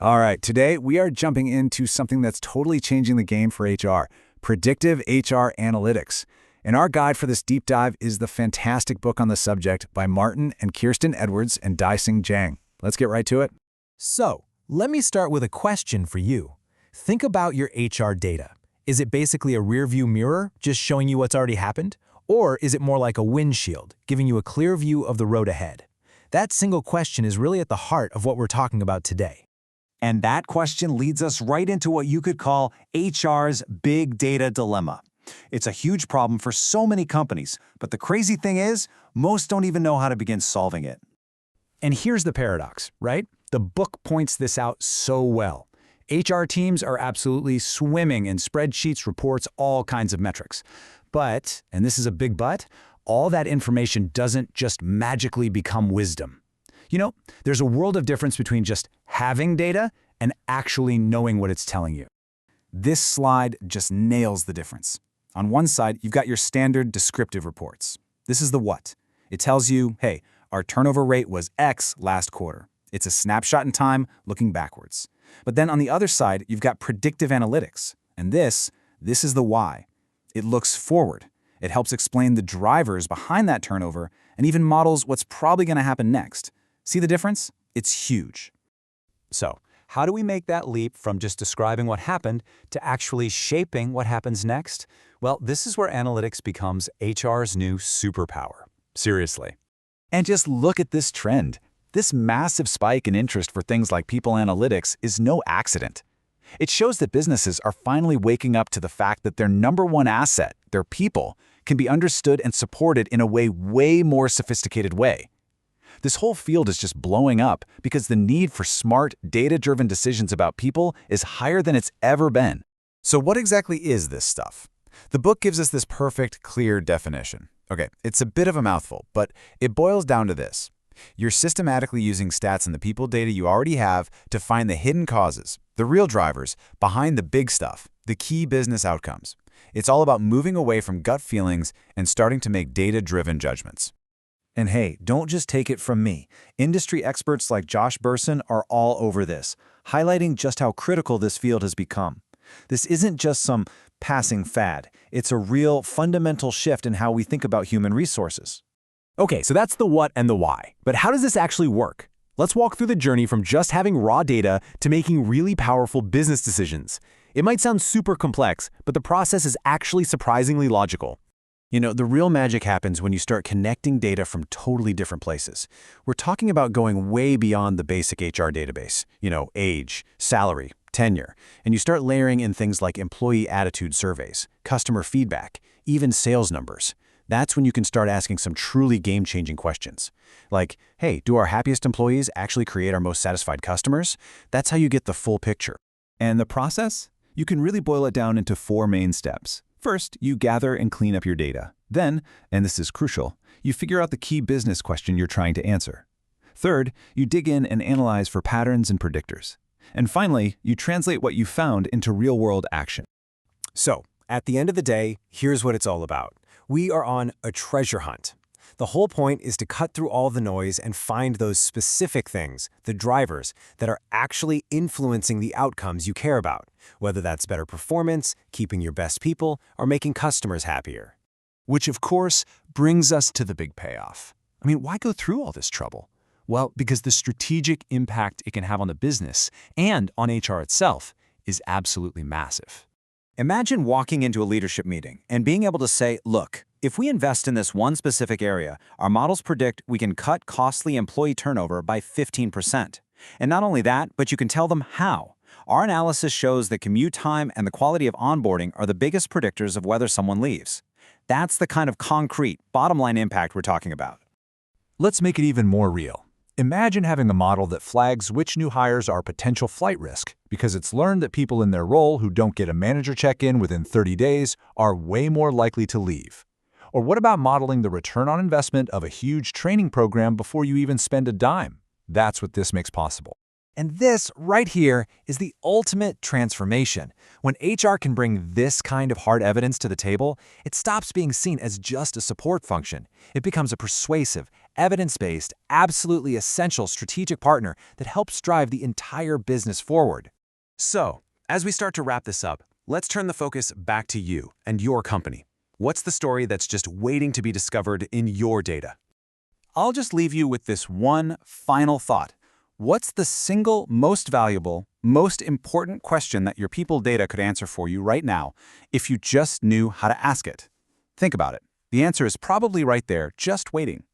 All right, today we are jumping into something that's totally changing the game for HR, Predictive HR Analytics. And our guide for this deep dive is the fantastic book on the subject by Martin and Kirsten Edwards and Daising Zhang. Let's get right to it. So, let me start with a question for you. Think about your HR data. Is it basically a rearview mirror, just showing you what's already happened? Or is it more like a windshield, giving you a clear view of the road ahead? That single question is really at the heart of what we're talking about today. And that question leads us right into what you could call HR's big data dilemma. It's a huge problem for so many companies, but the crazy thing is, most don't even know how to begin solving it. And here's the paradox, right? The book points this out so well. HR teams are absolutely swimming in spreadsheets, reports, all kinds of metrics. But, and this is a big but, all that information doesn't just magically become wisdom. You know, there's a world of difference between just having data and actually knowing what it's telling you. This slide just nails the difference. On one side, you've got your standard descriptive reports. This is the what. It tells you, hey, our turnover rate was X last quarter. It's a snapshot in time looking backwards. But then on the other side, you've got predictive analytics. And this is the why. It looks forward. It helps explain the drivers behind that turnover and even models what's probably going to happen next. See the difference? It's huge. So, how do we make that leap from just describing what happened to actually shaping what happens next? Well, this is where analytics becomes HR's new superpower. Seriously. And just look at this trend. This massive spike in interest for things like people analytics is no accident. It shows that businesses are finally waking up to the fact that their number one asset, their people, can be understood and supported in a way more sophisticated way. This whole field is just blowing up because the need for smart, data-driven decisions about people is higher than it's ever been. So what exactly is this stuff? The book gives us this perfect, clear definition. Okay, it's a bit of a mouthful, but it boils down to this. You're systematically using stats and the people data you already have to find the hidden causes, the real drivers, behind the big stuff, the key business outcomes. It's all about moving away from gut feelings and starting to make data-driven judgments. And hey, don't just take it from me. Industry experts like Josh Bersin are all over this, highlighting just how critical this field has become. This isn't just some passing fad. It's a real fundamental shift in how we think about human resources. Okay, so that's the what and the why. But how does this actually work? Let's walk through the journey from just having raw data to making really powerful business decisions. It might sound super complex, but the process is actually surprisingly logical. You know, the real magic happens when you start connecting data from totally different places. We're talking about going way beyond the basic HR database, age, salary, tenure, and you start layering in things like employee attitude surveys, customer feedback, even sales numbers. That's when you can start asking some truly game-changing questions. Like, hey, do our happiest employees actually create our most satisfied customers? That's how you get the full picture. And the process? You can really boil it down into 4 main steps. First, you gather and clean up your data. Then, and this is crucial, you figure out the key business question you're trying to answer. Third, you dig in and analyze for patterns and predictors. And finally, you translate what you found into real-world action. So, at the end of the day, here's what it's all about. We are on a treasure hunt. The whole point is to cut through all the noise and find those specific things, the drivers, that are actually influencing the outcomes you care about, whether that's better performance, keeping your best people, or making customers happier. Which, of course, brings us to the big payoff. I mean, why go through all this trouble? Well, because the strategic impact it can have on the business and on HR itself is absolutely massive. Imagine walking into a leadership meeting and being able to say, look, if we invest in this one specific area, our models predict we can cut costly employee turnover by 15%. And not only that, but you can tell them how. Our analysis shows that commute time and the quality of onboarding are the biggest predictors of whether someone leaves. That's the kind of concrete, bottom-line impact we're talking about. Let's make it even more real. Imagine having a model that flags which new hires are potential flight risk because it's learned that people in their role who don't get a manager check-in within 30 days are way more likely to leave. Or what about modeling the return on investment of a huge training program before you even spend a dime? That's what this makes possible. And this right here is the ultimate transformation. When HR can bring this kind of hard evidence to the table, it stops being seen as just a support function. It becomes a persuasive, evidence-based, absolutely essential strategic partner that helps drive the entire business forward. So, as we start to wrap this up, let's turn the focus back to you and your company. What's the story that's just waiting to be discovered in your data? I'll just leave you with this one final thought. What's the single most valuable, most important question that your people data could answer for you right now if you just knew how to ask it? Think about it. The answer is probably right there, just waiting.